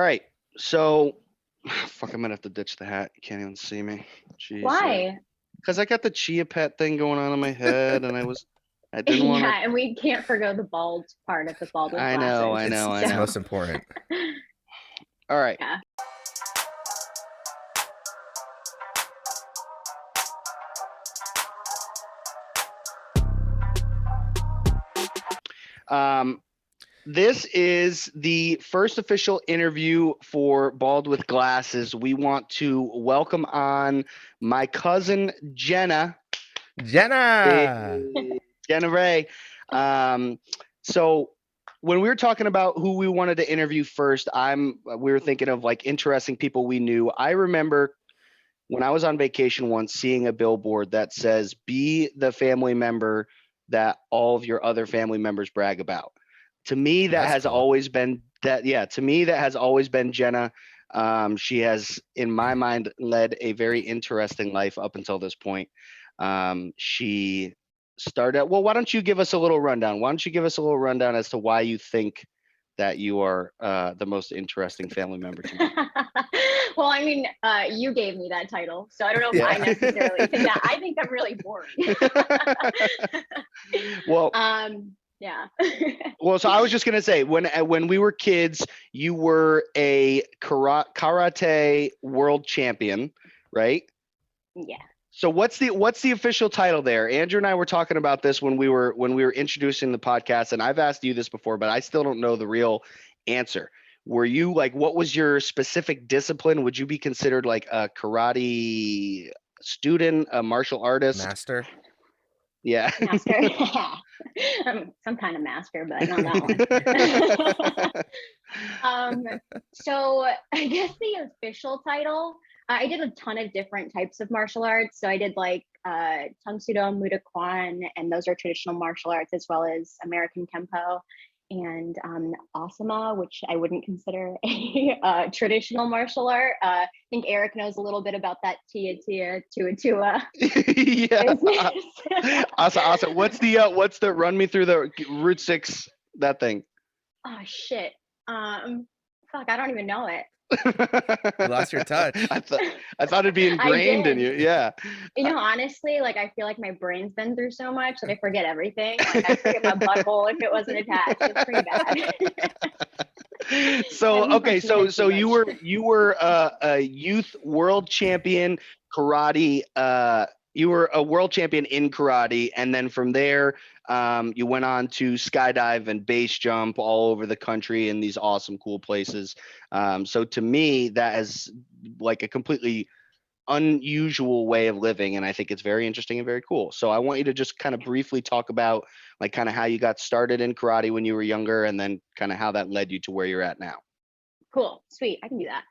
All right. So, fuck, I'm gonna have to ditch the hat. You can't even see me. Jeez. Why? Because I got the chia pet thing going on in my head, and I didn't want to. Yeah, and we can't forgo the bald part of the bald with I know, glasses. I know, I It's know. most important. All right. Yeah. Um, this is the first official interview for Bald with Glasses. We want to welcome on my cousin Jenna. Jenna. Jenna Ray. Um, so when we were talking about who we wanted to interview first, we were thinking of like interesting people we knew. I remember when I was on vacation once seeing a billboard that says, "Be the family member that all of your other family members brag about." To me, that That's has cool. always been that. Yeah, to me, that has always been Jenna. She has, in my mind, led a very interesting life up until this point. She started. Well, why don't you give us a little rundown? Why don't you give us a little rundown as to why you think that you are the most interesting family member to me? Well, I mean, you gave me that title, so I don't know if I Yeah. necessarily think that. I think I'm really boring. Well, Yeah. well, so I was just gonna say when we were kids, you were a karate world champion, right? Yeah. So what's the official title there? Andrew and I were talking about this when we were introducing the podcast, and I've asked you this before, but I still don't know the real answer. Were you like, what was your specific discipline? Would you be considered like a karate student, a martial artist? Master. Yeah. Master. I'm some kind of master, but not that one. So I guess the official title, I did a ton of different types of martial arts. So I did like Tang Soo Do, Muay Kwan, and those are traditional martial arts, as well as American Kempo and Asama, which I wouldn't consider a traditional martial art. I think Eric knows a little bit about that Tia Tia Tua Tua Yeah. business. Awesome. What's the run me through the Route 6 that thing? Oh shit. Fuck, I don't even know it. You lost your touch. I thought it'd be I ingrained in did. you. Yeah. Honestly, like I feel like my brain's been through so much that I forget everything. Like I forget my butthole if it wasn't attached. It's pretty bad. So Haven't okay, fucking done it so too you much. were a youth world champion karate. You were a world champion in karate, and then from there, you went on to skydive and base jump all over the country in these awesome, cool places. So to me, that is like a completely unusual way of living, and I think it's very interesting and very cool. So I want you to just kind of briefly talk about like kind of how you got started in karate when you were younger, and then kind of how that led you to where you're at now. Cool, sweet, I can do that.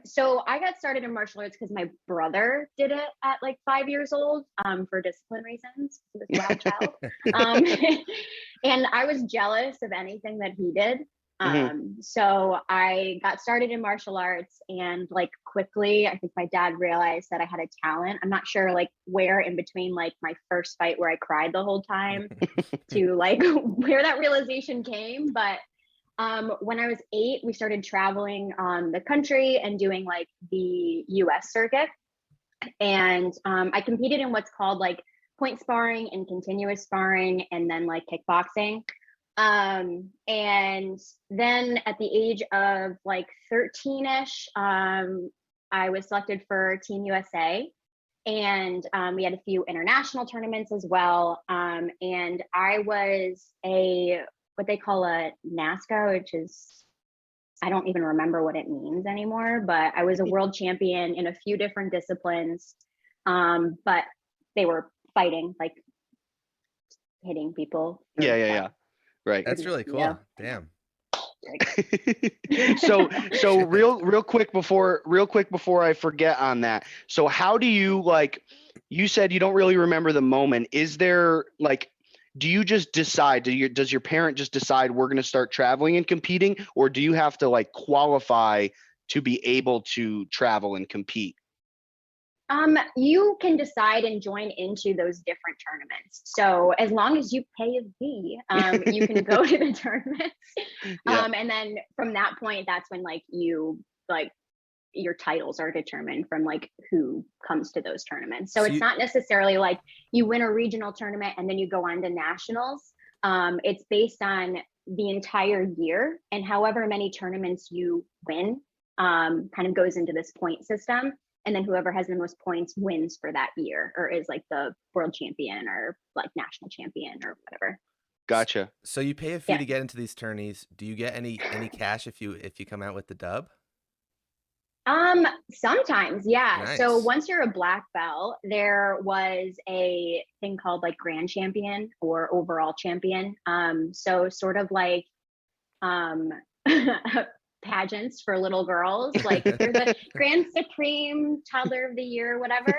So I got started in martial arts because my brother did it at like 5 years old, for discipline reasons. He was a wild child. Um, and I was jealous of anything that he did. Mhm. So I got started in martial arts, and like quickly, I think my dad realized that I had a talent. I'm not sure like where in between like my first fight where I cried the whole time to like where that realization came, but when I was 8, we started traveling the country and doing like the US circuit. And I competed in what's called like point sparring and continuous sparring, and then like kickboxing. And then at the age of like 13ish, I was selected for Team USA. And we had a few international tournaments as well. And I was a what they call a NASCA, which is I don't even remember what it means anymore, but I was a world champion in a few different disciplines. But they were fighting, like hitting people. Yeah. Right. That's really cool. Yeah. Damn. So real quick before I forget on that. So how do you like you said you don't really remember the moment. Is there like do you just decide does your parent just decide we're going to start traveling and competing, or do you have to like qualify to be able to travel and compete? You can decide and join into those different tournaments. So as long as you pay a fee, you can go to the tournaments. Yeah. And then from that point, that's when like your titles are determined from like who comes to those tournaments. So it's not necessarily like you win a regional tournament and then you go on to nationals. It's based on the entire year, and however many tournaments you win kind of goes into this point system. And then whoever has the most points wins for that year, or is like the world champion or like national champion or whatever. Gotcha. So you pay a fee to get into these tourneys. Do you get any cash if you come out with the dub? Sometimes, yeah. Nice. So once you're a black belt, there was a thing called like grand champion or overall champion. So sort of like pageants for little girls, like if you're the grand supreme toddler of the year, whatever.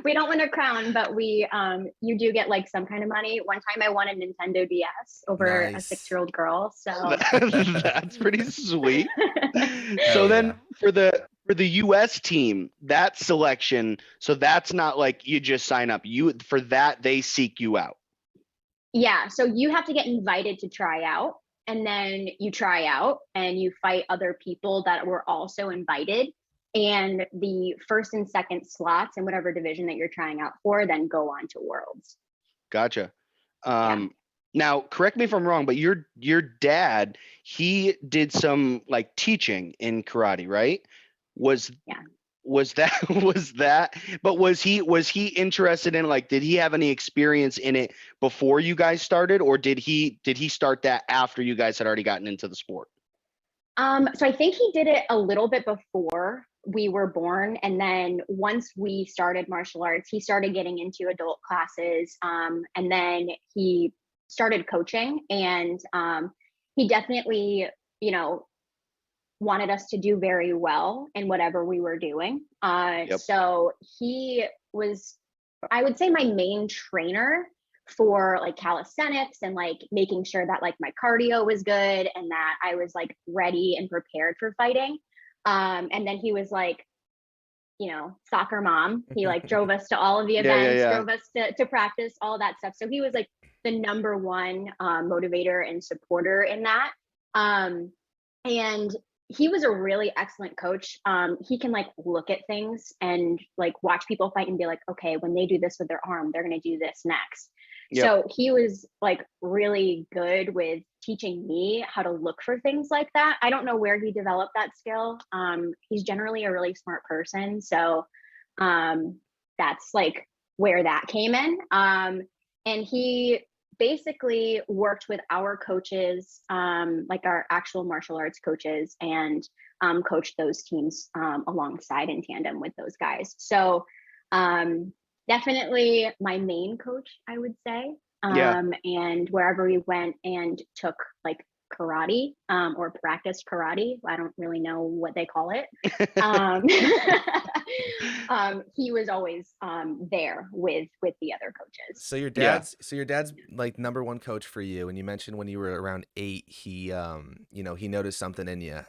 We don't win a crown, but you do get like some kind of money. One time I won a Nintendo DS over a 6-year-old girl, so that's pretty sweet. So Hell then yeah. for the US team, that selection, so that's not like you just sign up. For that they seek you out. Yeah, so you have to get invited to try out, and then you try out and you fight other people that were also invited, and the first and second slots in whatever division that you're trying out for then go on to Worlds. Gotcha. Now, correct me if I'm wrong, but your dad, he did some like teaching in karate, right? Was that, but was he interested in, like, did he have any experience in it before you guys started, or did he start that after you guys had already gotten into the sport? So I think he did it a little bit before we were born, and then once we started martial arts, he started getting into adult classes, and then he started coaching, and he definitely, wanted us to do very well in whatever we were doing. Yep. So he was, I would say, my main trainer for like calisthenics and like making sure that like my cardio was good and that I was like ready and prepared for fighting. And then he was like, soccer mom. He like drove us to all of the events, drove us to practice, all that stuff. So he was like the number one motivator and supporter in that. And he was a really excellent coach. He can like look at things and like watch people fight and be like, okay, when they do this with their arm, they're going to do this next. Yep. So he was like really good with teaching me how to look for things like that. I don't know where he developed that skill. He's generally a really smart person. So that's like where that came in. And he basically worked with our coaches, like our actual martial arts coaches, and coached those teams alongside in tandem with those guys. So definitely my main coach, I would say. And wherever we went and took like karate or practiced karate, I don't really know what they call it. He was always there with the other coaches. So your dad's like number one coach for you, and you mentioned when you were around 8, he he noticed something in you.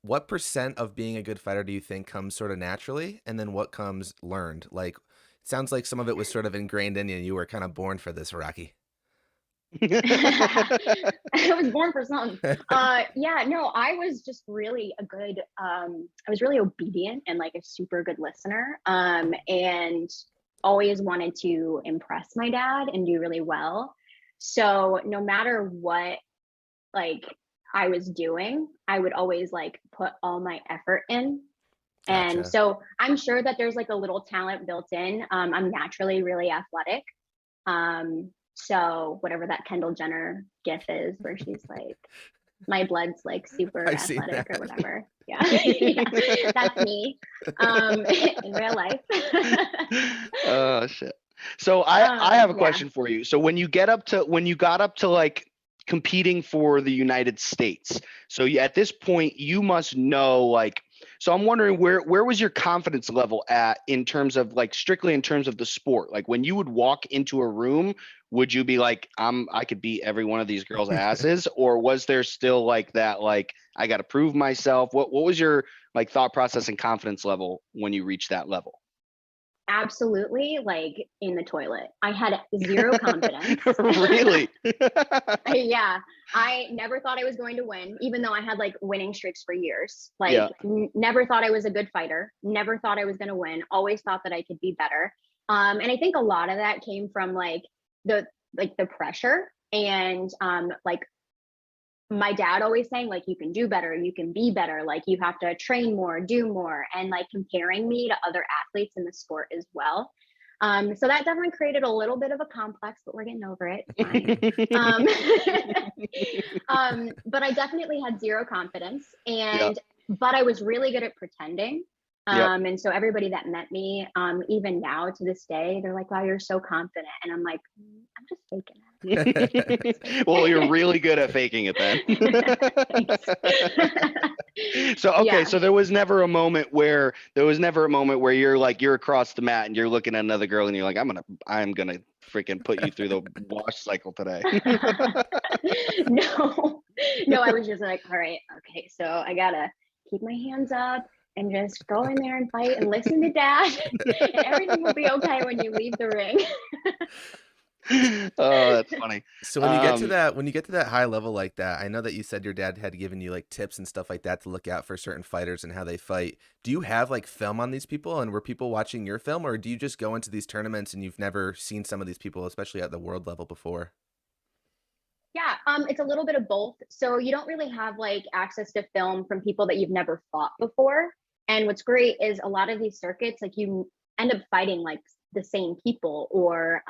What % of being a good fighter do you think comes sort of naturally, and then what comes learned? Like, it sounds like some of it was sort of ingrained in you. You were kind of born for this, Rocky. I was born for something. I was just really a good, I was really obedient and like a super good listener, and always wanted to impress my dad and do really well. So no matter what like I was doing, I would always like put all my effort in. And Gotcha. so I'm sure that there's like a little talent built in. I'm naturally really athletic. So whatever that Kendall Jenner gif is, where she's like, my blood's like super athletic or whatever. Yeah. That's me in real life. Oh shit. So I have a question for you. So when you got up to like competing for the United States, so at this point you must know like So I'm wondering where was your confidence level at in terms of like strictly in terms of the sport? Like when you would walk into a room, would you be like, I could beat every one of these girls' asses, or was there still like that, like I got to prove myself? What was your like thought process and confidence level when you reached that level? Absolutely, like in the toilet. I had zero confidence. Really? Yeah, I never thought I was going to win, even though I had like winning streaks for years. Like, Yeah. never thought I was a good fighter. Never thought I was going to win. Always thought that I could be better. And I think a lot of that came from the pressure and like my dad always saying like you can do better, you can be better, like you have to train more, do more, and like comparing me to other athletes in the sport as well. So that definitely created a little bit of a complex, but we're getting over it. It's fine. But I definitely had zero confidence, Yep. but I was really good at pretending. Yep. And so everybody that met me, even now to this day, they're like, "Wow, you're so confident," and I'm like, "I'm just faking it." Well, you're really good at faking it then. So okay, Yeah. so there was never a moment where you're like you're across the mat and you're looking at another girl and you're like, I'm gonna freaking put you through the wash cycle today. No, I was just like, all right, okay, so I gotta keep my hands up and just go in there and fight and listen to dad, and everything will be okay when you leave the ring. Oh, that's funny. So when you get to that high level like that, I know that you said your dad had given you like tips and stuff like that to look out for certain fighters and how they fight. Do you have like film on these people, and were people watching your film, or do you just go into these tournaments and you've never seen some of these people, especially at the world level, before? Yeah, it's a little bit of both. So you don't really have like access to film from people that you've never fought before. And what's great is a lot of these circuits, like you end up fighting like the same people, or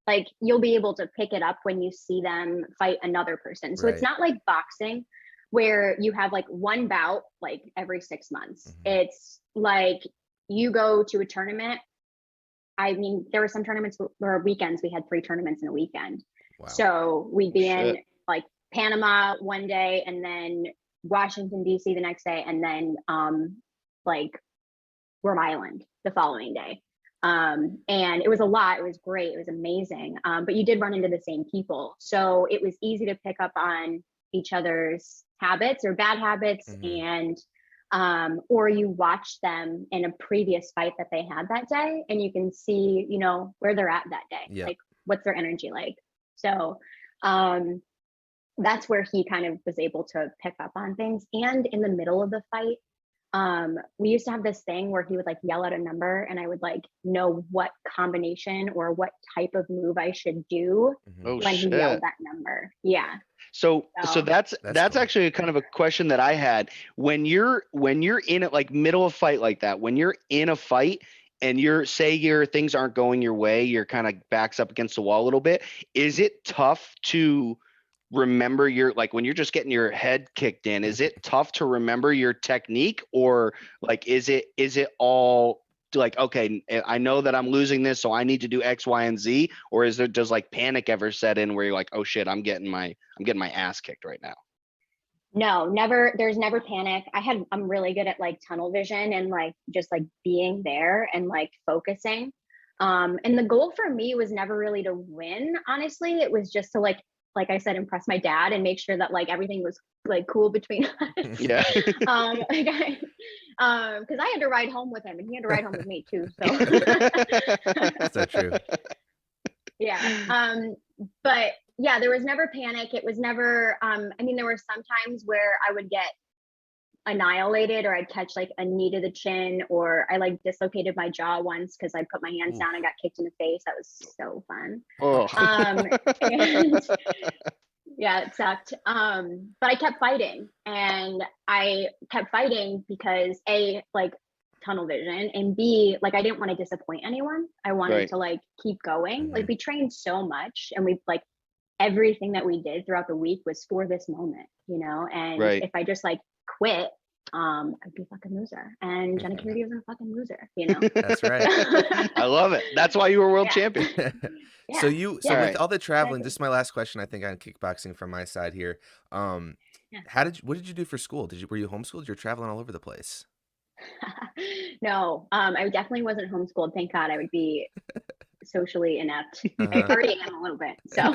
like you'll be able to pick it up when you see them fight another person. So it's Right. not like boxing where you have like one bout like every 6 months. It's like you go to a tournament. I mean, there were some tournaments where weekends we had 3 tournaments in a weekend. Wow. So we'd be in Shit. like Panama one day and then Washington, D.C. the next day, and then like Rhode Island the following day. And it was a lot. It was great. It was amazing. But you did run into the same people. So it was easy to pick up on each other's habits or bad habits, and or you watch them in a previous fight that they had that day and you can see, you know, where they're at that day. Yep. Like what's their energy like. So that's where he kind of was able to pick up on things. And in the middle of the fight, we used to have this thing where he would like yell out a number and I would like know what combination or what type of move I should do Oh when he shit. yelled that number. Yeah. So So that's That's cool. actually a kind of a question that I had. When you're in it, like middle of fight like that, when you're in a fight and your things aren't going your way, you're kind of backs up against the wall a little bit. Is it tough to remember your, like when you're just getting your head kicked in, is it tough to remember your technique, or like is it all like, okay, I know that I'm losing this, so I need to do X, Y, and Z, or does like panic ever set in where you're like, oh shit, I'm getting my ass kicked right now? no, never, there's never panic. I'm really good at like tunnel vision and like just like being there and like focusing. And the goal for me was never really to win, honestly. It was just to like I said, impress my dad and make sure that like everything was like cool between us. Yeah. Because I had to ride home with him and he had to ride home with me too. So So true. yeah. But yeah, there was never panic. It was never, I mean, there were some times where I would get annihilated or I'd catch like a knee to the chin, or I like dislocated my jaw once because I put my hands down and got kicked in the face. That was so fun. Oh. And yeah, it sucked. But I kept fighting, and I kept fighting because A, like tunnel vision, and B, like I didn't want to disappoint anyone. I wanted Right. to like keep going. Like we trained so much and we like everything that we did throughout the week was for this moment, you know? And Right. if I just like quit, I'd be a fucking loser. And Jenna Kennedy was a fucking loser, you know? That's right. I love it. That's why you were world Yeah. champion. So Yeah. with Alright. all the traveling, Exactly. this is my last question, I think, on kickboxing from my side here. what did you do for school? Were you homeschooled? You're traveling all over the place. No, I definitely wasn't homeschooled. Thank God. I would be socially inept. I Uh-huh. already am a little bit. So,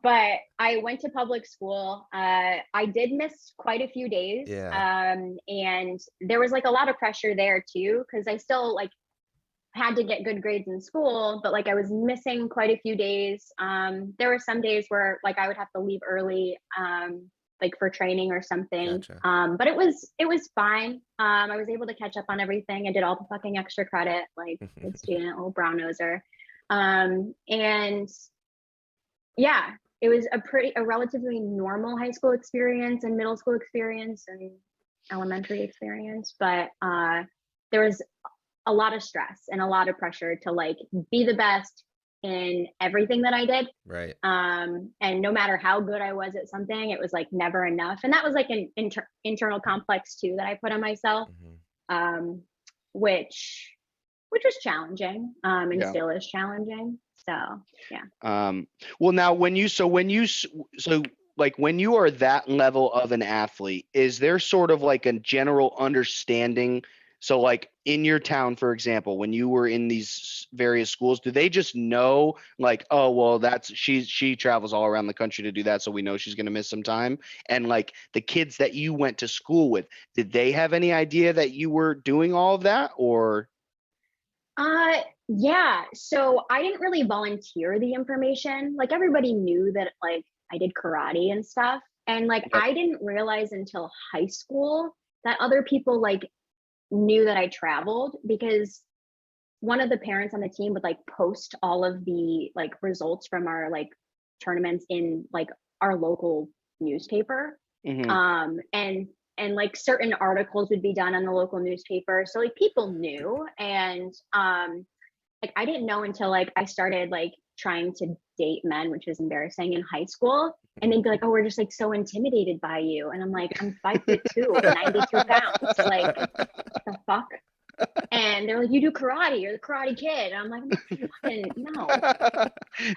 but I went to public school. I did miss quite a few days. Yeah. And there was like a lot of pressure there too, because I still like had to get good grades in school, but like I was missing quite a few days. There were some days where like I would have to leave early, like for training or something. Gotcha. But it was fine. I was able to catch up on everything. I did all the fucking extra credit, like good student, little brown noser. And yeah, it was a relatively normal high school experience and middle school experience and elementary experience, but there was a lot of stress and a lot of pressure to like be the best in everything that I did. Right. And no matter how good I was at something, it was like never enough. And that was like an internal complex too that I put on myself, which was challenging, and still is challenging. So yeah. Well, now when you like when you are that level of an athlete, is there sort of like a general understanding? So like in your town, for example, when you were in these various schools, do they just know like, oh, well, she travels all around the country to do that, so we know she's going to miss some time? And like the kids that you went to school with, did they have any idea that you were doing all of that, or? Yeah. So I didn't really volunteer the information. Like everybody knew that like I did karate and stuff. And like Yep. I didn't realize until high school that other people like knew that I traveled, because one of the parents on the team would like post all of the like results from our like tournaments in like our local newspaper. Mhm. And like certain articles would be done on the local newspaper, so like people knew. And like I didn't know until like I started like trying to date men, which was embarrassing, in high school. And they'd be like, oh, we're just like so intimidated by you. And I'm like, I'm 5'2" and 92 pounds. Like, what the fuck? And they're like, you do karate, you're the karate kid. And I'm like, fucking no.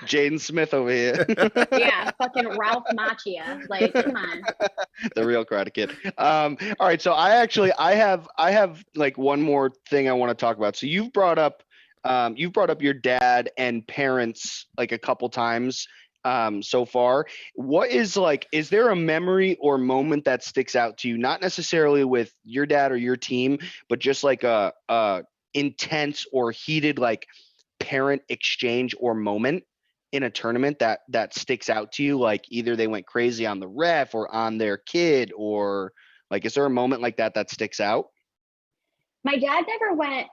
Jaden Smith over here. Yeah, fucking Ralph Macchia. Like, come on. The real Karate Kid. All right, so I have like one more thing I want to talk about. So you've brought up your dad and parents like a couple times so far. What is there a memory or moment that sticks out to you, not necessarily with your dad or your team, but just like a intense or heated like parent exchange or moment in a tournament that sticks out to you? Like either they went crazy on the ref or on their kid, or like is there a moment like that sticks out? My dad never went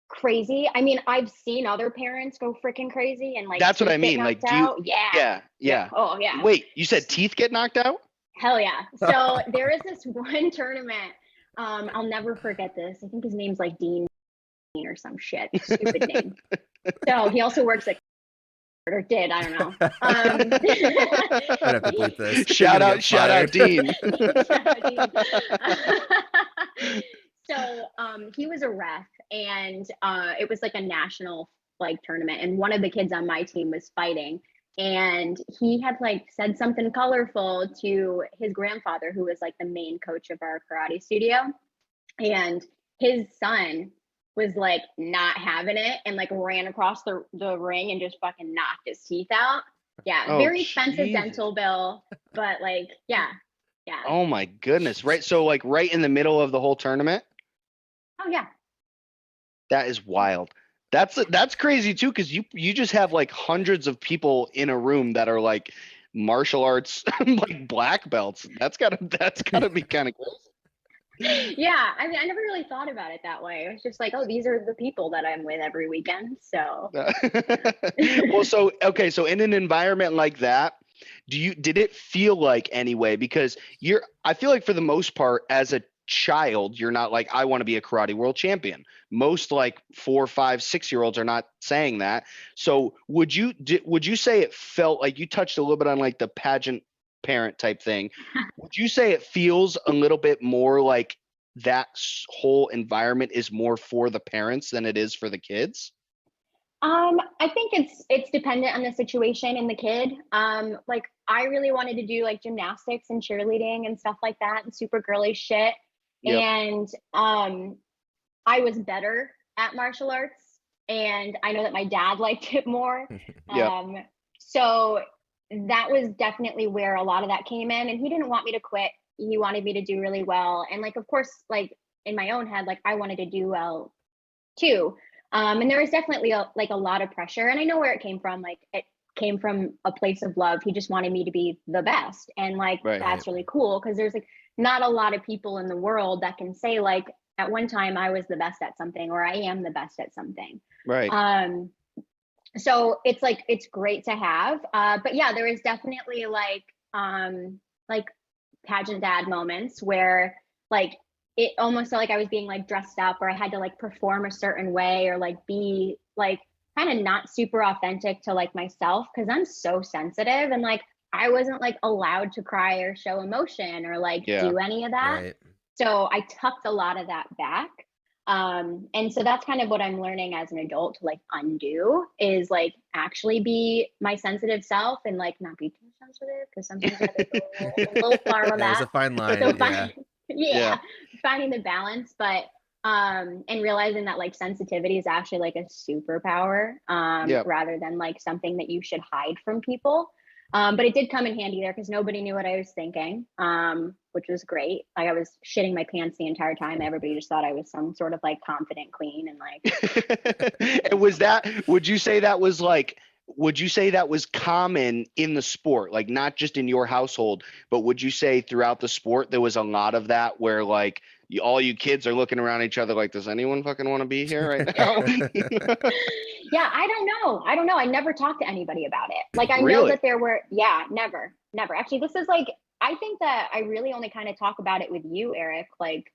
crazy. I mean, I've seen other parents go freaking crazy and like That's what teeth I get mean. Like knocked out. Yeah. yeah. Oh yeah. Wait, you said teeth get knocked out? Hell yeah. So there is this one tournament. I'll never forget this. I think his name's like Dean or some shit. Stupid name. So he also works at, or did, I don't know. I'd have to bleep this. Shout out Dean. So he was a ref, and it was like a national like tournament, and one of the kids on my team was fighting, and he had like said something colorful to his grandfather, who was like the main coach of our karate studio, and his son was like not having it and like ran across the ring and just fucking knocked his teeth out. Yeah, Oh, very expensive Jesus. dental bill, but like yeah. Oh my goodness. Right. So like right in the middle of the whole tournament? Oh yeah. That is wild. That's crazy too, because you just have like hundreds of people in a room that are like martial arts like black belts. That's gotta be kind of crazy. Yeah, I mean, I never really thought about it that way. It was just like, oh, these are the people that I'm with every weekend. So, Well, so in an environment like that, did it feel like anyway? Because I feel like for the most part, as a child, you're not like, I want to be a karate world champion. Most like 4, 5, 6-year-olds are not saying that. So would you say it felt like, you touched a little bit on like the pageant parent type thing? Would you say it feels a little bit more like that whole environment is more for the parents than it is for the kids? I think it's dependent on the situation and the kid. Like I really wanted to do like gymnastics and cheerleading and stuff like that and super girly shit. Yep. And I was better at martial arts, and I know that my dad liked it more. Yep. So that was definitely where a lot of that came in. And he didn't want me to quit. He wanted me to do really well. And like, of course, like in my own head, like I wanted to do well too. And there was definitely a lot of pressure. And I know where it came from. Like it came from a place of love. He just wanted me to be the best. And like Right. that's really cool because there's like not a lot of people in the world that can say like at one time I was the best at something or I am the best at something. Right. So it's like it's great to have. But yeah, there is definitely like pageant dad moments where like it almost felt like I was being like dressed up or I had to like perform a certain way or like be like kind of not super authentic to like myself because I'm so sensitive and like I wasn't like allowed to cry or show emotion or like Yeah. do any of that. Right. So I tucked a lot of that back. And so that's kind of what I'm learning as an adult to like undo is like actually be my sensitive self and like not be too sensitive because sometimes I have to go a little far with There's that. a fine line. So Yeah. yeah, finding the balance, but and realizing that like sensitivity is actually like a superpower Yep. rather than like something that you should hide from people. But it did come in handy there because nobody knew what I was thinking, which was great. Like I was shitting my pants the entire time. Everybody just thought I was some sort of like confident queen and like. And would you say that was common in the sport, like not just in your household, but would you say throughout the sport there was a lot of that where like all you kids are looking around each other like, does anyone fucking want to be here right now? Yeah, I don't know. I never talked to anybody about it. Like I know Really? that there were, yeah, never. Actually, this is like, I think that I really only kind of talk about it with you, Eric, like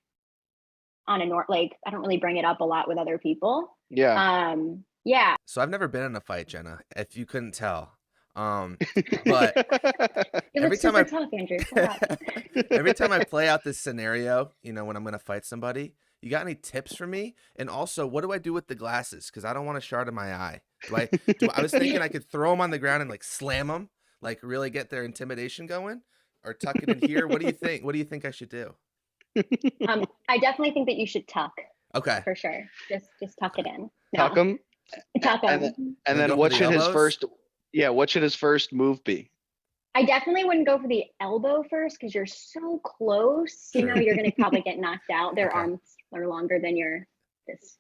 on like I don't really bring it up a lot with other people. Yeah. Yeah. So I've never been in a fight, Jenna, if you couldn't tell. But You every look time super tough, Andrew. every time I play out this scenario, you know, when I'm gonna fight somebody, you got any tips for me? And also, what do I do with the glasses? Because I don't want a shard in my eye. I was thinking I could throw them on the ground and like slam them, like really get their intimidation going, or tuck it in here. What do you think? What do you think I should do? I definitely think that you should tuck Okay. for sure. Just tuck it in. Tuck him. Tuck And him. then, And go for what the should his elbows? first move be? I definitely wouldn't go for the elbow first because you're so close. You know, True. you're gonna probably get knocked out. Their Okay. arms are longer than your this.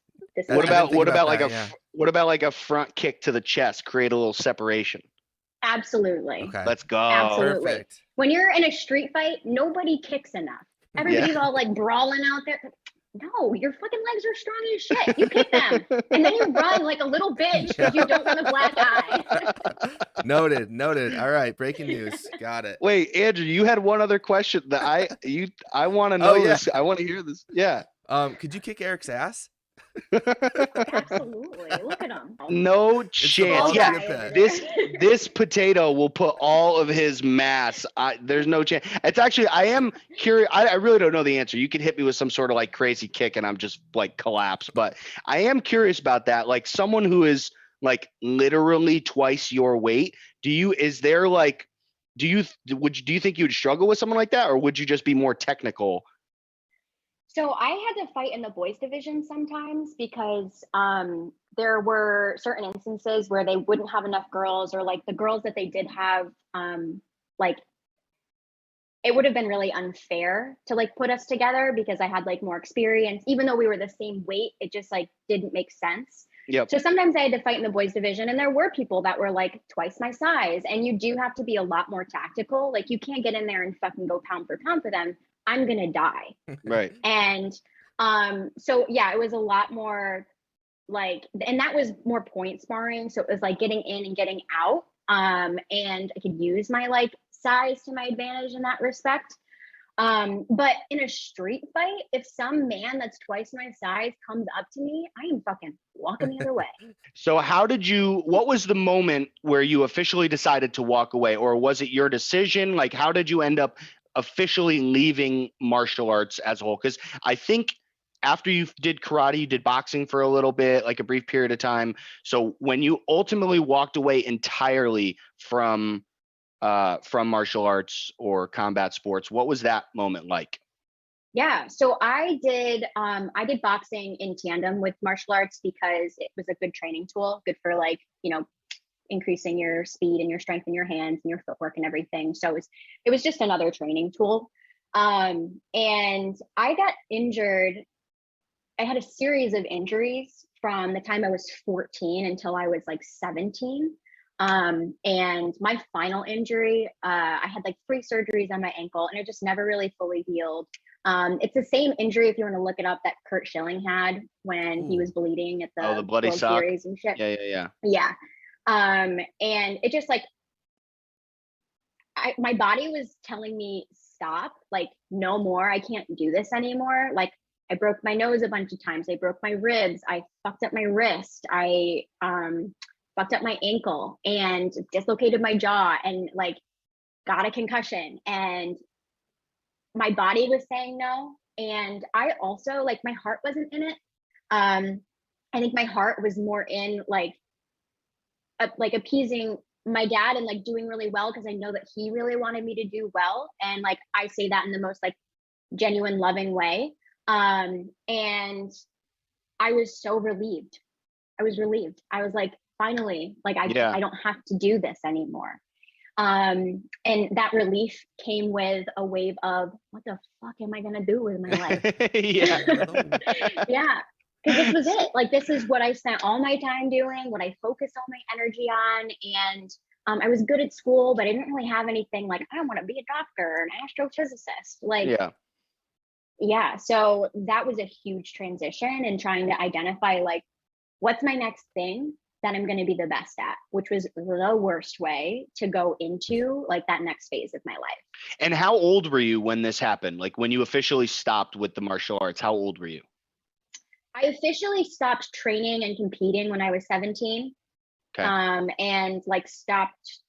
I What didn't about think what about about like that, a yeah. what about like a front kick to the chest, create a little separation? Absolutely. Okay. Let's go. Absolutely. Perfect. When you're in a street fight, nobody kicks enough. Everybody's all like brawling out there. No, your fucking legs are strong as shit. You kick them. And then you run like a little bitch because you don't want a black eye. Noted. All right, breaking news. Got it. Wait, Andrew, you had one other question that I want to know Oh, yeah. this. I want to hear this. Yeah. Could you kick Eric's ass? Absolutely. Look at them. No the chance. ball Yeah. to the pit. This potato will put all of his mass. There's no chance. It's actually, I am curious. I really don't know the answer. You could hit me with some sort of like crazy kick and I'm just like collapse. But I am curious about that. Like someone who is like literally twice your weight. Do you think you would struggle with someone like that, or would you just be more technical? So I had to fight in the boys division sometimes because there were certain instances where they wouldn't have enough girls, or like the girls that they did have, like it would have been really unfair to like put us together because I had like more experience. Even though we were the same weight, it just like didn't make sense. Yep. So sometimes I had to fight in the boys division, and there were people that were like twice my size, and you do have to be a lot more tactical. Like you can't get in there and fucking go pound for pound for them. I'm gonna die. Right. And so yeah, it was a lot more like, and that was more point sparring. So it was like getting in and getting out. And I could use my like size to my advantage in that respect. But in a street fight, if some man that's twice my size comes up to me, I am fucking walking the other way. So what was the moment where you officially decided to walk away, or was it your decision? Like, how did you end up officially leaving martial arts as a whole? Because I think after you did karate, you did boxing for a little bit, like a brief period of time. So when you ultimately walked away entirely from martial arts or combat sports, what was that moment like? Yeah, so I did boxing in tandem with martial arts because it was a good training tool, good for like, increasing your speed and your strength in your hands and your footwork and everything. So it was just another training tool. And I got injured. I had a series of injuries from the time I was 14 until I was like 17. And my final injury, I had like 3 surgeries on my ankle and it just never really fully healed. It's the same injury, if you want to look it up, that Kurt Schilling had when he was bleeding at The the bloody World sock. Series and shit. Yeah. Yeah. And it just like, my body was telling me stop, like no more, I can't do this anymore. Like I broke my nose a bunch of times, I broke my ribs, I fucked up my wrist, I fucked up my ankle and dislocated my jaw and like got a concussion, and my body was saying no. And I also, like, my heart wasn't in it. I think my heart was more in like appeasing my dad and like doing really well because I know that he really wanted me to do well, and like I say that in the most like genuine loving way. And I was so relieved. I was like, finally, like I don't have to do this anymore. And that relief came with a wave of, what the fuck am I gonna do with my life? Yeah. Yeah, because this was it. Like, this is what I spent all my time doing, what I focused all my energy on. And I was good at school, but I didn't really have anything like, I want to be a doctor or an astrophysicist. Like, yeah, so that was a huge transition in trying to identify like, what's my next thing that I'm going to be the best at, which was the worst way to go into like that next phase of my life. And how old were you when this happened? Like when you officially stopped with the martial arts, how old were you? I officially stopped training and competing when I was 17. Okay. And like stopped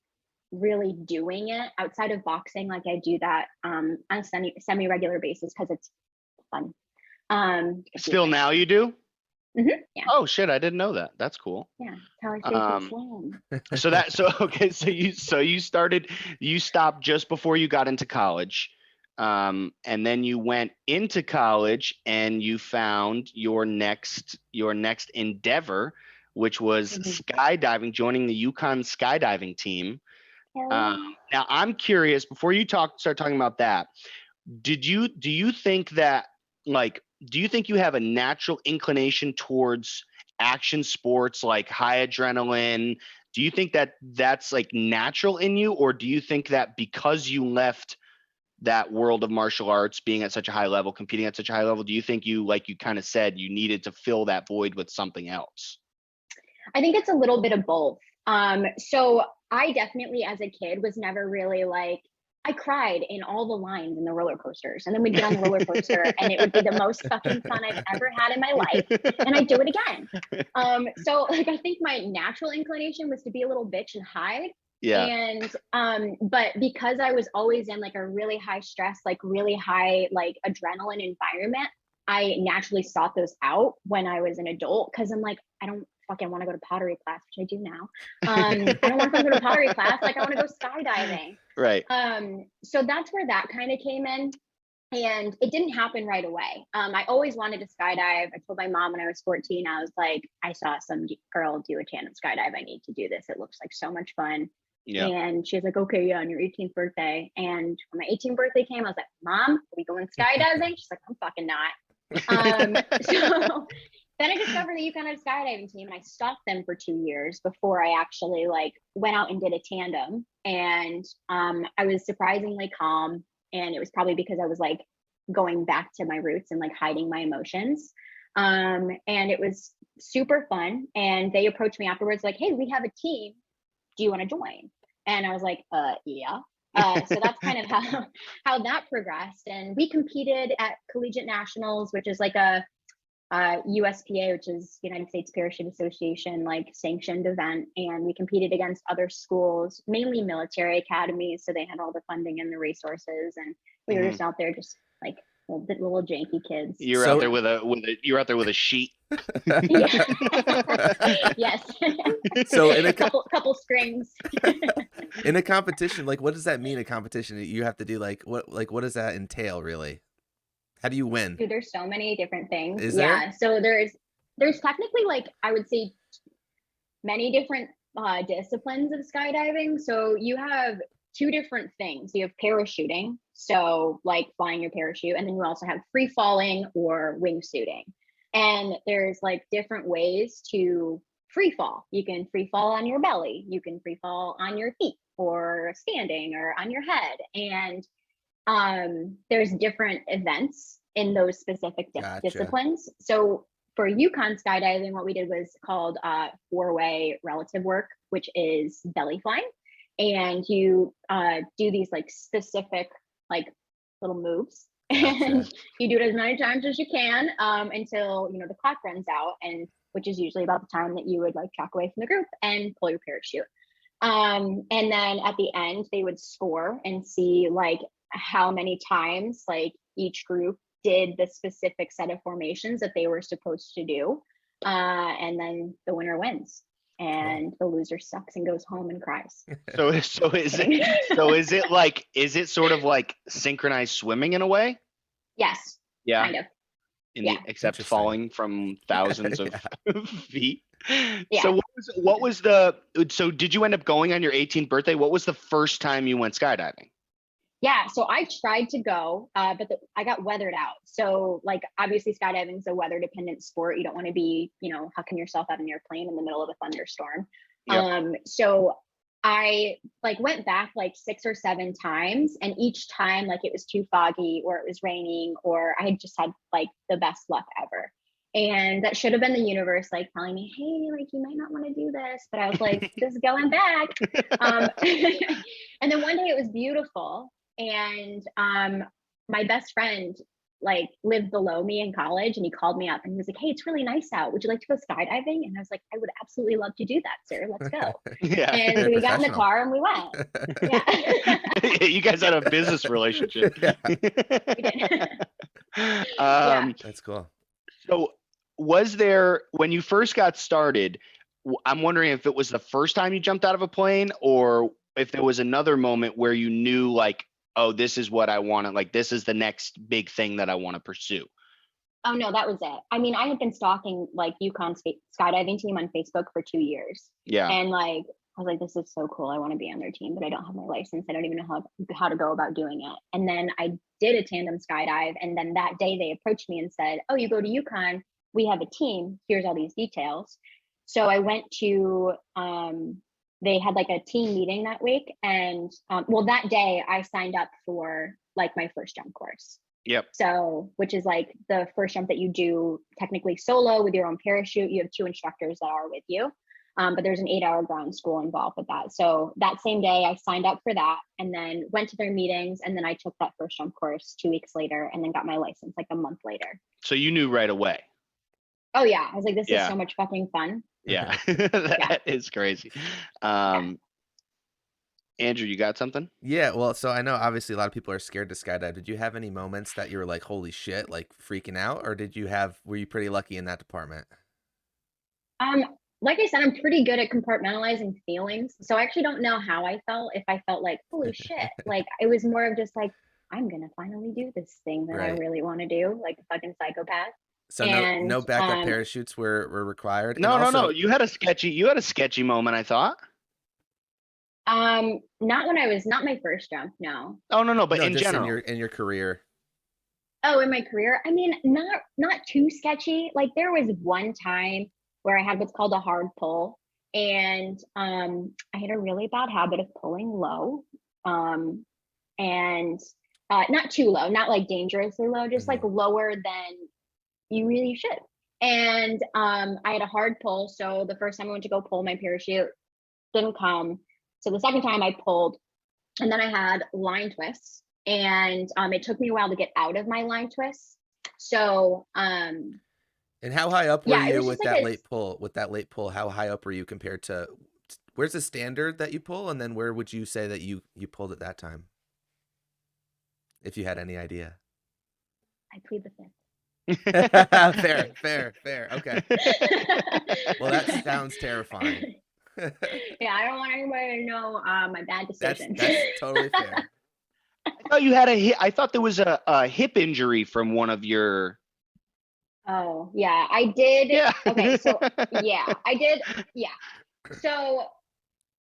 really doing it outside of boxing. Like I do that on a semi-regular basis because it's fun. Still now you do? Mm-hmm, yeah. Oh shit, I didn't know that. That's cool. Yeah, that's how I stay So you stopped just before you got into college. And then you went into college and you found your next endeavor, which was skydiving, joining the Yukon skydiving team. Now I'm curious, before you start talking about that, do you think that, like, do you think you have a natural inclination towards action sports, like high adrenaline? Do you think that that's like natural in you, or do you think that because you left that world of martial arts, being at such a high level, competing at such a high level, do you think you, like you kind of said, you needed to fill that void with something else? I think it's a little bit of both. So I definitely, as a kid, was never really like, I cried in all the lines in the roller coasters, and then we'd get on the roller coaster and it would be the most fucking fun I've ever had in my life, and I'd do it again. So like, I think my natural inclination was to be a little bitch and hide. Yeah. And but because I was always in like a really high stress, like really high like adrenaline environment, I naturally sought those out when I was an adult, because I'm like, I don't fucking want to go to pottery class, which I do now. I don't want to go to pottery class. Like, I want to go skydiving. Right. So that's where that kind of came in. And it didn't happen right away. I always wanted to skydive. I told my mom when I was 14, I was like, I saw some girl do a tandem skydive. I need to do this. It looks like so much fun. Yeah. And she was like, okay, yeah, on your 18th birthday. And when my 18th birthday came, I was like, Mom, are we going skydiving? She's like, I'm fucking not. So then I discovered the Yukon skydiving team, and I stalked them for 2 years before I actually like went out and did a tandem. And I was surprisingly calm, and it was probably because I was like going back to my roots and like hiding my emotions. And it was super fun. And they approached me afterwards like, hey, we have a team. Do you want to join? And I was like, yeah. So that's kind of how that progressed. And we competed at collegiate nationals, which is like a USPA, which is United States Parachute Association, like sanctioned event. And we competed against other schools, mainly military academies. So they had all the funding and the resources. And we were just out there just like little janky kids. You're So- out there with a sheet. Yeah. Yes. So in a couple strings. in a competition, like what does that mean? A competition, you have to do what does that entail really? How do you win? Dude, there's so many different things. Is there? So there's technically, like, I would say many different disciplines of skydiving. So you have two different things. You have parachuting, so like flying your parachute, and then you also have free falling or wingsuiting. And there's like different ways to free fall. You can free fall on your belly, you can free fall on your feet, or standing, or on your head. And there's different events in those specific Gotcha. disciplines. So for Yukon skydiving, what we did was called four-way relative work, which is belly flying. And you do these like specific like little moves. Gotcha. And you do it as many times as you can until the clock runs out, and which is usually about the time that you would like track away from the group and pull your parachute. And then at the end, they would score and see like how many times like each group did the specific set of formations that they were supposed to do. And then the winner wins, and the loser sucks and goes home and cries. So is it sort of like synchronized swimming in a way? Yes, Yeah. kind of. Except Interesting. falling from thousands of feet. Yeah. So so did you end up going on your 18th birthday? What was the first time you went skydiving? Yeah, so I tried to go, but I got weathered out. So like obviously skydiving is a weather dependent sport. You don't want to be, hucking yourself out of an airplane in the middle of a thunderstorm. Yep. So I like went back like 6 or 7 times, and each time like it was too foggy, or it was raining, or I had just had like the best luck ever. And that should have been the universe like telling me, hey, like you might not want to do this. But I was like, just going back. And then one day it was beautiful. And my best friend like lived below me in college, and he called me up and he was like, hey, it's really nice out, would you like to go skydiving? And I was like, I would absolutely love to do that, sir, let's go. Yeah. And Very we got in the professional. car and we went. Yeah. You guys had a business relationship. Yeah. We did. That's cool. So was there, when you first got started, I'm wondering if it was the first time you jumped out of a plane, or if there was another moment where you knew like, oh, this is what I want to, like, this is the next big thing that I want to pursue. Oh no, that was it. I mean, I had been stalking like Yukon skydiving team on Facebook for 2 years. Yeah. And like, I was like, this is so cool, I want to be on their team, but I don't have my license. I don't even know how to go about doing it. And then I did a tandem skydive. And then that day they approached me and said, oh, you go to Yukon, we have a team, here's all these details. So I went to, they had like a team meeting that week. And that day I signed up for like my first jump course. Yep. So, which is like the first jump that you do technically solo with your own parachute. You have 2 instructors that are with you. But there's an 8-hour ground school involved with that. So that same day I signed up for that, and then went to their meetings, and then I took that first jump course 2 weeks later, and then got my license like a month later. So you knew right away. Oh yeah. I was like, this Yeah. is so much fucking fun. Yeah. That is crazy. Andrew, you got something? Yeah, well, so I know obviously a lot of people are scared to skydive. Did you have any moments that you were like, holy shit, like freaking out? Or were you pretty lucky in that department? Like I said, I'm pretty good at compartmentalizing feelings. So I actually don't know how I felt. If I felt like, holy shit, like it was more of just like, I'm going to finally do this thing that I Right. really want to do, like a fucking psychopath. So And, no backup parachutes were required. And No. also, You had a sketchy moment, I thought. not my first jump, no. Oh no, but no, in just general. in your career. Oh, in my career, I mean, not too sketchy. Like there was one time where I had what's called a hard pull, and I had a really bad habit of pulling low, and not too low, not like dangerously low, just like lower than you really should. And I had a hard pull. So the first time I went to go pull my parachute, didn't come. So the second time I pulled, and then I had line twists, and it took me a while to get out of my line twists. So And how high up were yeah, it you was with just that like late pull? With that late pull, how high up were you compared to where's the standard that you pull, and then where would you say that you pulled at that time? If you had any idea. I plead the fifth. Fair. Okay. Well, that sounds terrifying. Yeah, I don't want anybody to know my bad decisions. That's totally fair. I thought you had I thought there was a hip injury from one of your. Oh, yeah, I did. Yeah. Okay, so yeah, I did. Yeah. So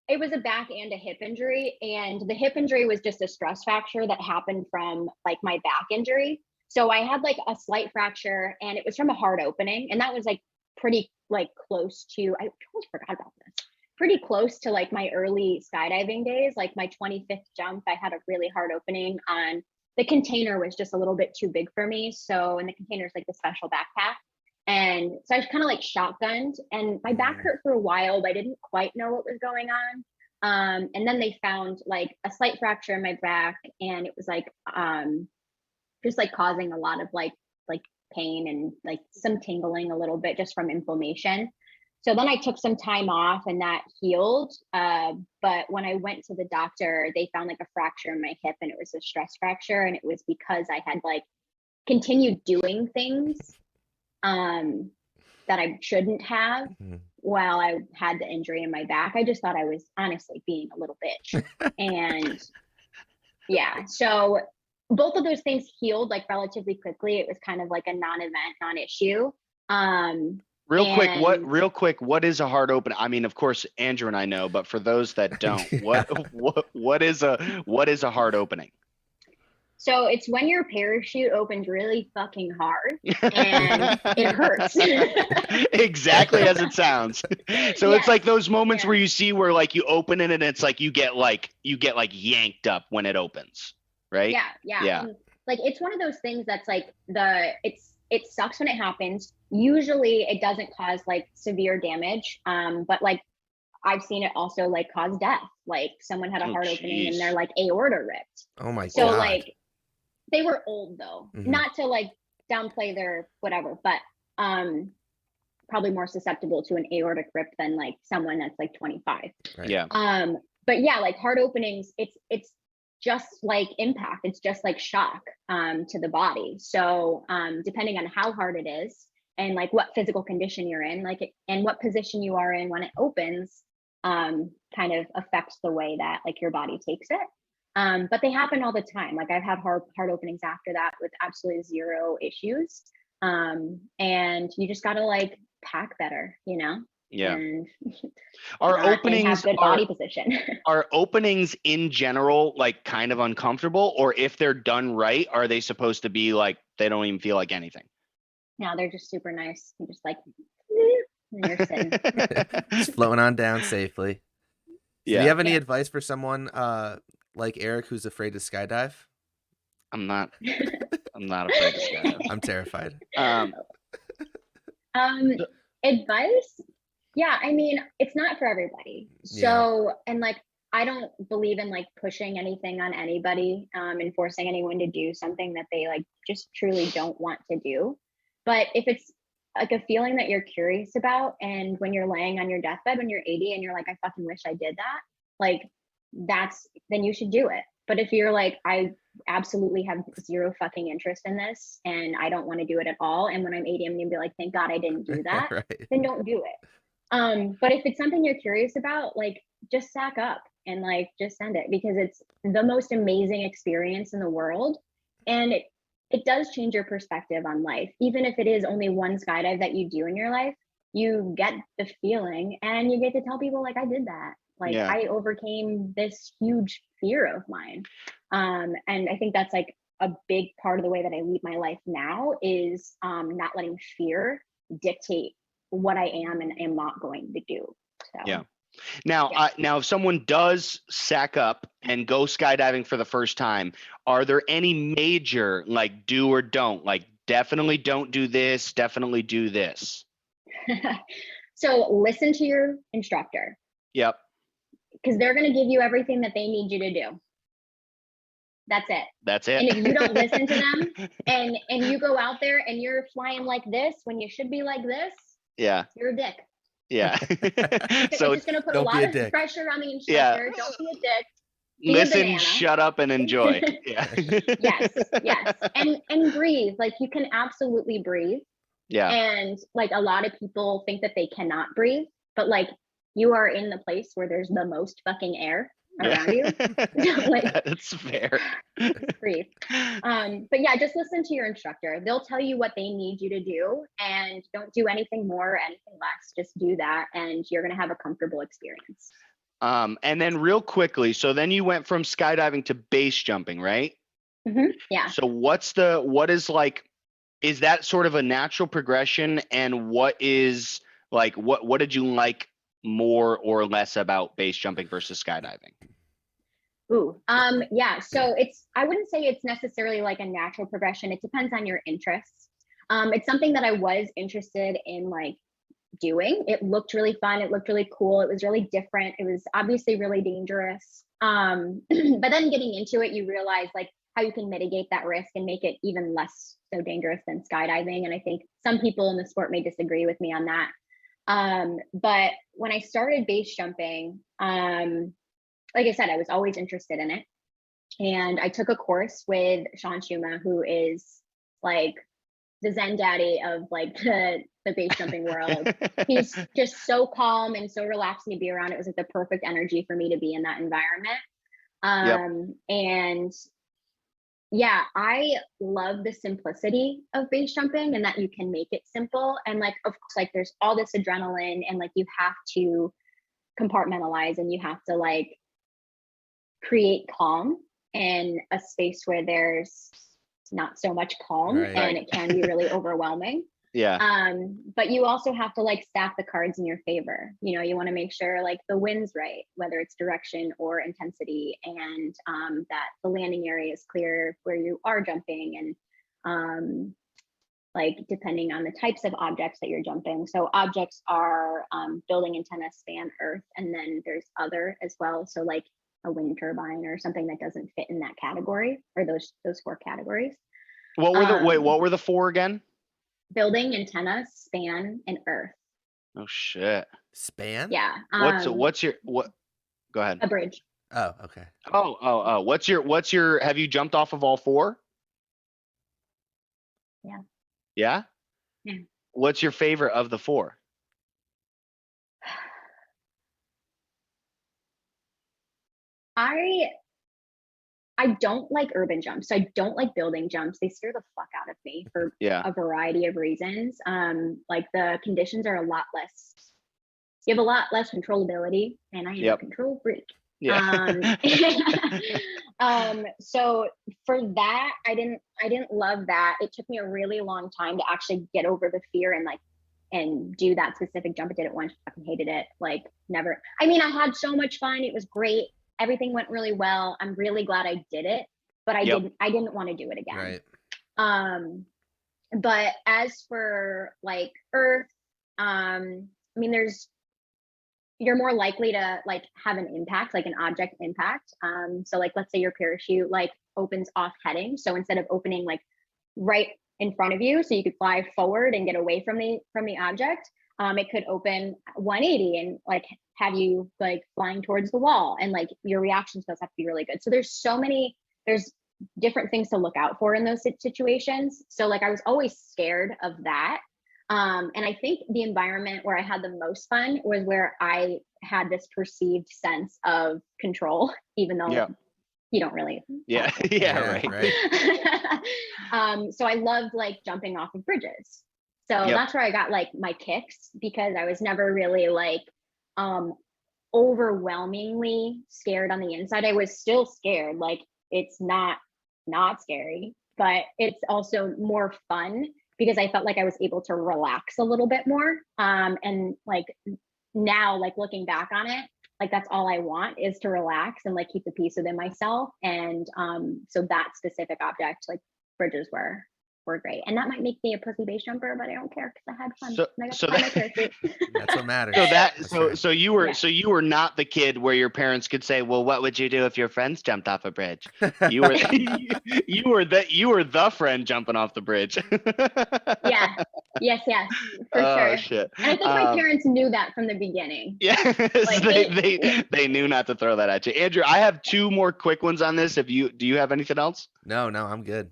it was a back and a hip injury, and the hip injury was just a stress fracture that happened from like my back injury. So I had like a slight fracture, and it was from a hard opening, and that was like pretty like close to, I totally forgot about this. Pretty close to like my early skydiving days, like my 25th jump, I had a really hard opening on the container was just a little bit too big for me. So, and the container is like the special backpack. And so I was kind of like shotgunned, and my back hurt for a while, but I didn't quite know what was going on. And then they found like a slight fracture in my back, and it was like just like causing a lot of like pain and like some tingling a little bit just from inflammation. So then I took some time off and that healed. But when I went to the doctor, they found like a fracture in my hip, and it was a stress fracture. And it was because I had like continued doing things that I shouldn't have while I had the injury in my back. I just thought I was honestly being a little bitch. And yeah, so both of those things healed like relatively quickly. It was kind of like a non-event, non-issue. Real quick, what is a hard open? I mean, of course, Andrew and I know, but for those that don't, what is a hard opening? So it's when your parachute opens really fucking hard and it hurts. Exactly as it sounds. So it's like those moments where you see where like you open it and it's like you get like yanked up when it opens, right? Yeah. And, like it's one of those things that's like it sucks when it happens. Usually it doesn't cause like severe damage, but like I've seen it also like cause death. Like someone had a hard opening and their like aorta ripped. Oh my God. So like they were old though, not to like downplay their whatever, but probably more susceptible to an aortic rip than like someone that's like 25. Right. Yeah. But yeah, like hard openings, it's just like impact. It's just like shock to the body. So depending on how hard it is and like what physical condition you're in, like and what position you are in when it opens, kind of affects the way that like your body takes it. But they happen all the time. Like I've had hard openings after that with absolutely zero issues. And you just gotta like pack better, you know? Yeah. And our openings have good body position. Are openings in general like kind of uncomfortable, or if they're done right, are they supposed to be like they don't even feel like anything? No, they're just super nice. You just like and you're sitting. Just floating on down safely. So Yeah. do you have any advice for someone like Eric who's afraid to skydive? I'm not afraid to skydive. I'm terrified. Advice? Yeah, I mean, it's not for everybody. So, and like, I don't believe in like pushing anything on anybody and forcing anyone to do something that they like just truly don't want to do. But if it's like a feeling that you're curious about, and when you're laying on your deathbed when you're 80 and you're like, I fucking wish I did that, like then you should do it. But if you're like, I absolutely have zero fucking interest in this and I don't want to do it at all, and when I'm 80 I'm gonna be like, thank God I didn't do that, Right. then don't do it. But if it's something you're curious about, like just sack up and like just send it, because it's the most amazing experience in the world. And it does change your perspective on life. Even if it is only one skydive that you do in your life, you get the feeling and you get to tell people like, I did that. Like I overcame this huge fear of mine. And I think that's like a big part of the way that I lead my life now is not letting fear dictate what I am and am not going to do. So now if someone does sack up and go skydiving for the first time, are there any major like do or don't, like definitely don't do this, definitely do this? So listen to your instructor. Yep. Because they're going to give you everything that they need you to do. That's it. And if you don't listen to them and you go out there and you're flying like this when you should be like this, you're a dick. Yeah. So it's just going to put a lot of pressure on the instructor. Don't be a dick. Be a Listen, banana. shut up, and enjoy. Yeah. Yes, and breathe. Like, you can absolutely breathe. Yeah. And like, a lot of people think that they cannot breathe, but like, you are in the place where there's the most fucking air around you. Like, that's fair. breathe. But yeah, just listen to your instructor. They'll tell you what they need you to do, and don't do anything more or anything less. Just do that, and you're gonna have a comfortable experience. And then real quickly, so then you went from skydiving to base jumping, right? Yeah. So is that sort of a natural progression? And what did you like more or less about base jumping versus skydiving? Yeah. So I wouldn't say it's necessarily like a natural progression. It depends on your interests. It's something that I was interested in, like, doing. It looked really fun. It looked really cool. It was really different. It was obviously really dangerous. But then getting into it, you realize like how you can mitigate that risk and make it even less so dangerous than skydiving. And I think some people in the sport may disagree with me on that. But when I started base jumping, like I said, I was always interested in it. And I took a course with Sean Schuma, who is like the Zen daddy of like the base jumping world. He's just so calm and so relaxing to be around. It was like the perfect energy for me to be in that environment. And yeah, I love the simplicity of base jumping, and that you can make it simple. And like, of course, like there's all this adrenaline, and like you have to compartmentalize, and you have to like create calm in a space where there's not so much calm, and it can be really overwhelming. But you also have to like stack the cards in your favor. You know, you want to make sure like the wind's right, whether it's direction or intensity, and that the landing area is clear where you are jumping, and like depending on the types of objects that you're jumping. So objects are building antenna, span, earth, and then there's other as well. So like a wind turbine or something that doesn't fit in that category, or those 4 categories. What were the 4 again? Building, antenna, span, and earth. Oh shit. Span? Yeah. What's your go ahead. A bridge. Oh, okay. Oh. What's your have you jumped off of all 4? Yeah. Yeah? Yeah. What's your favorite of the 4? I don't like urban jumps. So I don't like building jumps. They scare the fuck out of me for a variety of reasons. Like the conditions are a lot less. You have a lot less controllability, and I am a control freak. Yeah. So for that, I didn't love that. It took me a really long time to actually get over the fear and do that specific jump. I did it once, fucking hated it. Like, never. I mean, I had so much fun. It was great. Everything went really well. I'm really glad I did it, but I didn't want to do it again. Right. But as for like earth, I mean, you're more likely to like have an impact, like an object impact. So like, let's say your parachute like opens off heading. So instead of opening like right in front of you, so you could fly forward and get away from the object, it could open 180 and like have you like flying towards the wall, and like your reaction to those have to be really good. So there's different things to look out for in those situations. So like I was always scared of that. And I think the environment where I had the most fun was where I had this perceived sense of control, even though you don't really. Right. So I loved like jumping off of bridges. So that's where I got like my kicks, because I was never really like overwhelmingly scared on the inside. I was still scared. Like, it's not scary, but it's also more fun because I felt like I was able to relax a little bit more. And like now, like looking back on it, like that's all I want is to relax and like keep the peace within myself. And so that specific object, like bridges were great. And that might make me a pussy base jumper, but I don't care because I had fun. That's what matters. So you were not the kid where your parents could say, well, what would you do if your friends jumped off a bridge? You were you were the friend jumping off the bridge. Yeah. Yes, for Oh sure. shit. And I think my parents knew that from the beginning. Yeah, Like, they knew not to throw that at you. Andrew, I have two more quick ones on this. Do you have anything else? No, I'm good.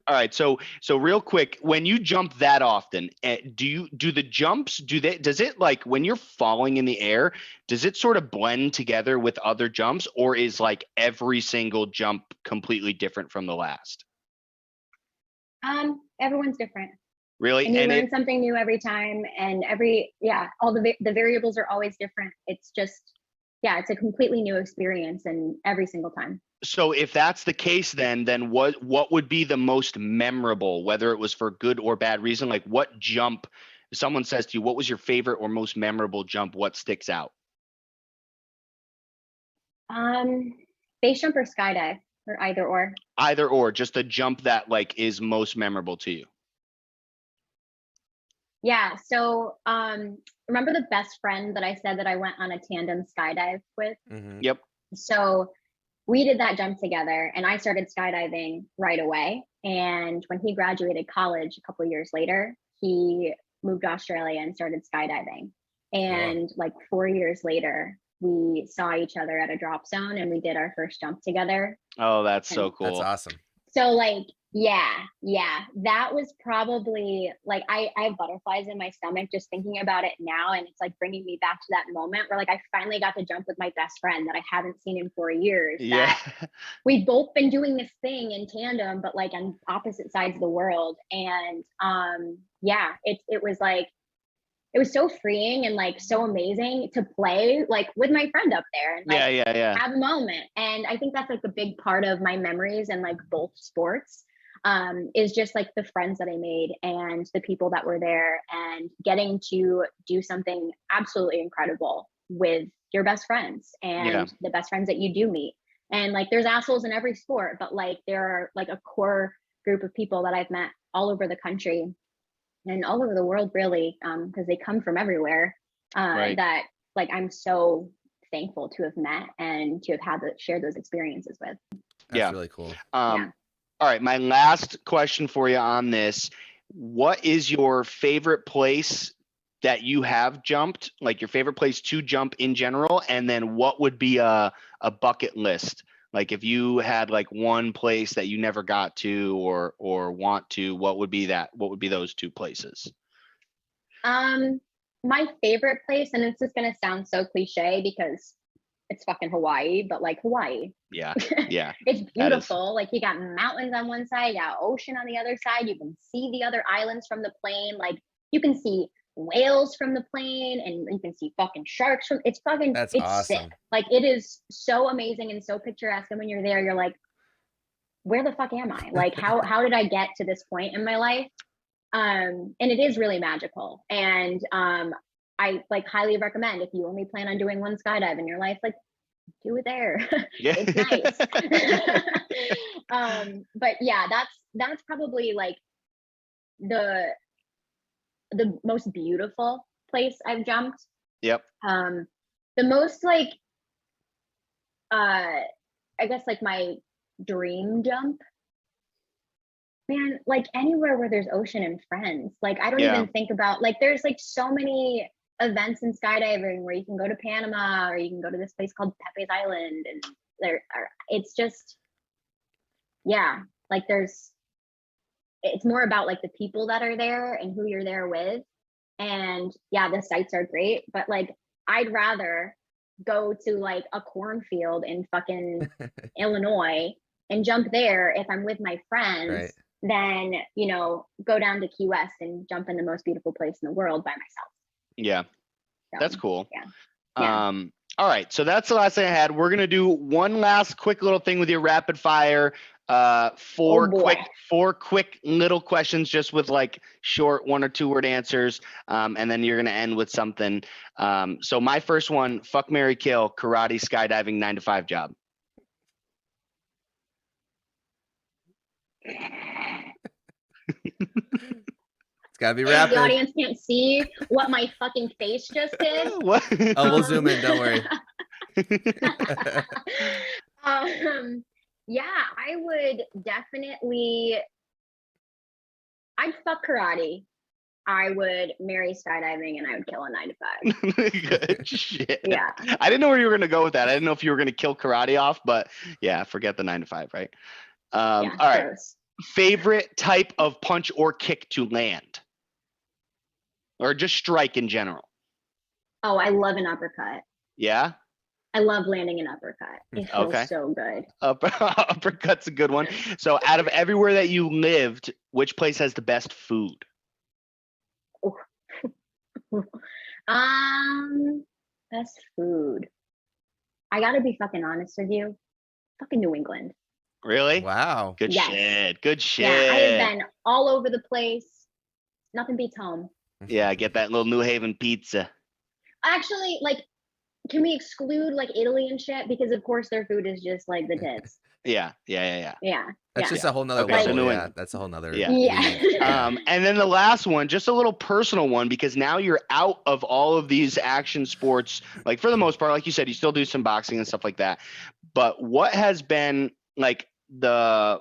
All right, so real quick, when you jump that often, do the jumps, does it, like, when you're falling in the air, does it sort of blend together with other jumps, or is like every single jump completely different from the last? Everyone's different. Really? And you And learn something new every time, and all the variables are always different. It's just, it's a completely new experience, and every single time. so if that's the case, then what would be the most memorable, whether it was for good or bad reason? Like, what jump, if someone says to you, what was your favorite or most memorable jump? What sticks out? Base jump or skydive, or either or. Either or, just a jump that, like, is most memorable to you. Yeah. So, remember the best friend that I said that I went on a tandem skydive with? Mm-hmm. Yep. So we did that jump together, and I started skydiving right away. And when he graduated college a couple years later, he moved to Australia and started skydiving. And like 4 years later, we saw each other at a drop zone, and we did our first jump together. Oh, that's so And cool. That's awesome. so, like, yeah, that was probably, like, I have butterflies in my stomach just thinking about it now, and it's like bringing me back to that moment where, like, I finally got to jump with my best friend that I haven't seen in 4 years. Yeah. That we've both been doing this thing in tandem, but like on opposite sides of the world. And it was like, it was so freeing and like so amazing to play like with my friend up there and like Yeah. have a moment. And I think that's like a big part of my memories and like both sports, is just like the friends that I made and the people that were there, and getting to do something absolutely incredible with your best friends Yeah. and the best friends that you do meet. And like there's assholes in every sport, but like there are like a core group of people that I've met all over the country and all over the world, really, because they come from everywhere, Right. that like I'm so thankful to have met and to have had shared those experiences with. That's Yeah. really cool. All right, my last question for you on this. What is your favorite place that you have jumped? Like, your favorite place to jump in general, and then what would be a bucket list? Like, if you had like one place that you never got to or want to, what would be that? What would be those two places? My favorite place, and it's just gonna sound so cliche because it's fucking Hawaii, but like Hawaii. Yeah. It's That is. beautiful. Like you got mountains on one side, you got ocean on the other side. You can see the other islands from the plane. Like you can see whales from the plane, and you can see fucking sharks from. It's awesome. sick. Like it is so amazing and so picturesque. And when you're there, you're like, where the fuck am I? Like how did I get to this point in my life? And it is really magical. And I like highly recommend, if you only plan on doing one skydive in your life, like do it there. Yeah. It's nice. But yeah, that's probably like the most beautiful place I've jumped. Yep. The most like I guess like my dream jump, man, like anywhere where there's ocean and friends. Like I don't Yeah. even think about, like there's like so many events in skydiving where you can go to Panama or you can go to this place called Pepe's Island, and it's just, yeah, like it's more about like the people that are there and who you're there with. And yeah, the sights are great, but like I'd rather go to like a cornfield in fucking Illinois and jump there if I'm with my friends, Right. than, go down to Key West and jump in the most beautiful place in the world by myself. Yeah. So, That's cool. Yeah. All right, so that's the last thing I had. We're gonna do one last quick little thing with your rapid fire. Four quick little questions, just with like short 1 or 2 word answers, and then you're gonna end with something. So my first one: fuck, marry, kill, karate, skydiving, 9 to 5 job. It's gotta be The rapid. audience can't see what my fucking face just did. What? Oh, we'll zoom in. Don't worry. Yeah, I would definitely. I'd fuck karate. I would marry skydiving and I would kill a 9 to 5. Good shit. Yeah. I didn't know where you were going to go with that. I didn't know if you were going to kill karate off, but yeah, forget the 9 to 5, right? Yeah, All right. gross. Favorite type of punch or kick to land, or just strike in general? Oh, I love an uppercut. Yeah. I love landing an uppercut. It feels Okay. so good. Uppercut's a good one. So, out of everywhere that you lived, which place has the best food? Best food. I gotta be fucking honest with you. Fucking New England. Really? Wow. Good Yes. shit. Good shit. Yeah, I have been all over the place. Nothing beats home. Yeah, get that little New Haven pizza. Actually, like, can we exclude like Italy and shit? Because of course their food is just like the tits. Yeah. Yeah. That's Yeah. just a whole nother Okay, level. so New Yeah, England. that's a whole nother Yeah. league. Yeah. And then the last one, just a little personal one, because now you're out of all of these action sports. Like, for the most part, like you said, you still do some boxing and stuff like that. But what has been like the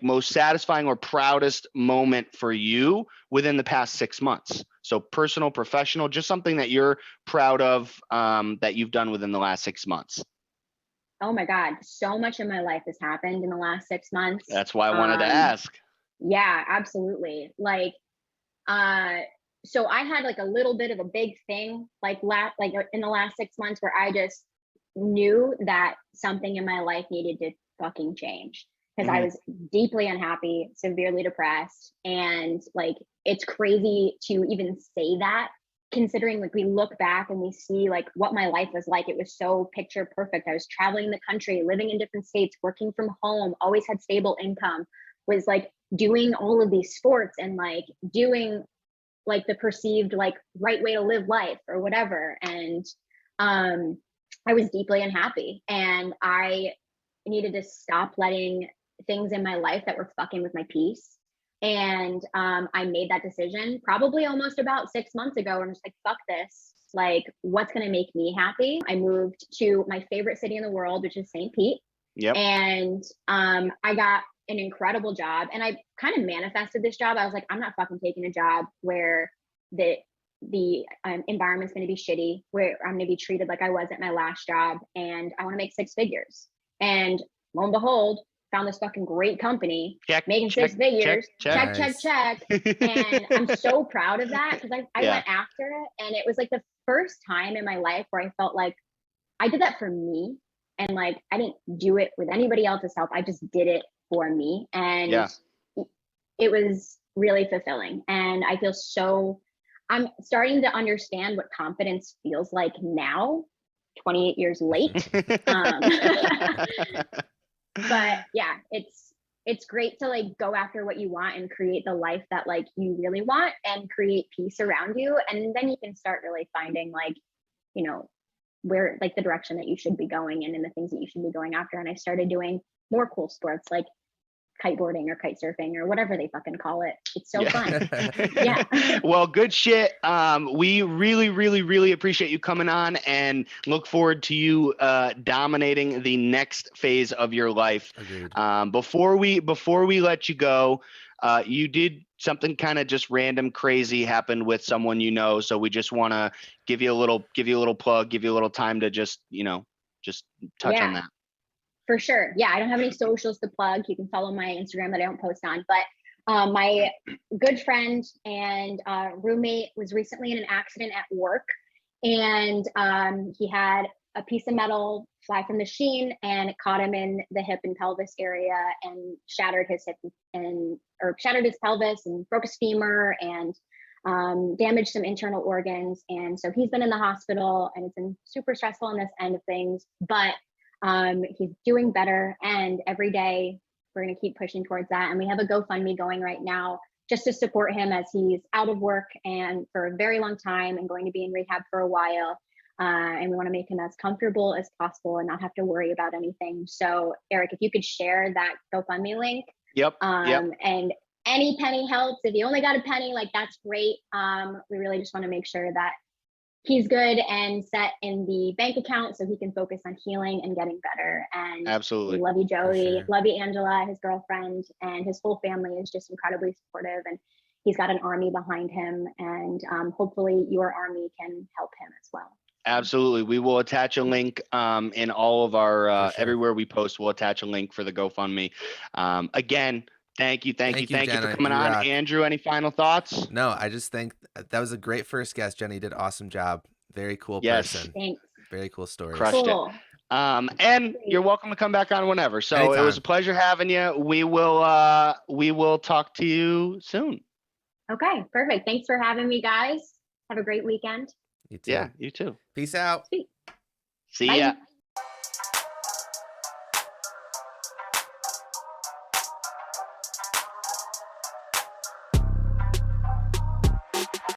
most satisfying or proudest moment for you within the past 6 months? So personal, professional, just something that you're proud of that you've done within the last 6 months. Oh my God. So much in my life has happened in the last 6 months. That's why I wanted to ask. Yeah, absolutely. Like, so I had like a little bit of a big thing, like in the last 6 months, where I just knew that something in my life needed to fucking change, because I was deeply unhappy, severely depressed, and like it's crazy to even say that, considering like we look back and we see like what my life was like. It was so picture perfect. I was traveling the country, living in different states, working from home, always had stable income, was like doing all of these sports and like doing like the perceived like right way to live life or whatever. And I was deeply unhappy, and I needed to stop letting things in my life that were fucking with my peace. And I made that decision probably almost about 6 months ago. I'm just like, fuck this. Like, what's going to make me happy? I moved to my favorite city in the world, which is St. Pete. Yep. And I got an incredible job, and I kind of manifested this job. I was like, I'm not fucking taking a job where the environment's going to be shitty, where I'm going to be treated like I was at my last job, and I want to make 6 figures. And lo and behold, found this fucking great company making 6 figures. Check. And I'm so proud of that, because I went after it, and it was like the first time in my life where I felt like I did that for me, and like I didn't do it with anybody else's help. I just did it for me, and it was really fulfilling. And I feel I'm starting to understand what confidence feels like now, 28 years late. But yeah, it's great to like go after what you want and create the life that like you really want, and create peace around you. And then you can start really finding like, you know, where like the direction that you should be going in, and the things that you should be going after. And I started doing more cool sports like kiteboarding or kite surfing or whatever they fucking call it. It's so fun. Yeah. Well, good shit. We really appreciate you coming on, and look forward to you dominating the next phase of your life. Agreed. Before we let you go, you did something kind of just random crazy happened with someone you know, so we just want to give you a little plug, give you a little time to just touch on that. For sure. Yeah, I don't have any socials to plug. You can follow my Instagram that I don't post on. But my good friend and roommate was recently in an accident at work, and he had a piece of metal fly from the machine, and it caught him in the hip and pelvis area and shattered his hip or shattered his pelvis and broke his femur and damaged some internal organs. And so he's been in the hospital, and it's been super stressful on this end of things. But he's doing better, and every day we're going to keep pushing towards that. And we have a GoFundMe going right now just to support him, as he's out of work and for a very long time and going to be in rehab for a while. And we want to make him as comfortable as possible and not have to worry about anything. So Eric, if you could share that GoFundMe link. Yep. And any penny helps. If you only got a penny, like that's great. We really just want to make sure that he's good and set in the bank account so he can focus on healing and getting better. And absolutely, we love you, Joey. Sure. Love you, Angela, his girlfriend, and his whole family is just incredibly supportive. And he's got an army behind him, and hopefully your army can help him as well. Absolutely. We will attach a link in all of our For sure. everywhere we post, we'll attach a link for the GoFundMe. Again, thank you Thank you, for Jenna. coming You on. rock. Andrew, any final thoughts? No, I just think that was a great first guest, Jenny. You did an awesome job. Very cool Yes. person. Thanks. Very cool stories. Crushed it. Cool. And you're welcome to come back on whenever. So it was Anytime. a pleasure having you. We will talk to you soon. Okay, perfect. Thanks for having me, guys. Have a great weekend. You too. Yeah, you too. Peace out. Sweet. See Bye. ya.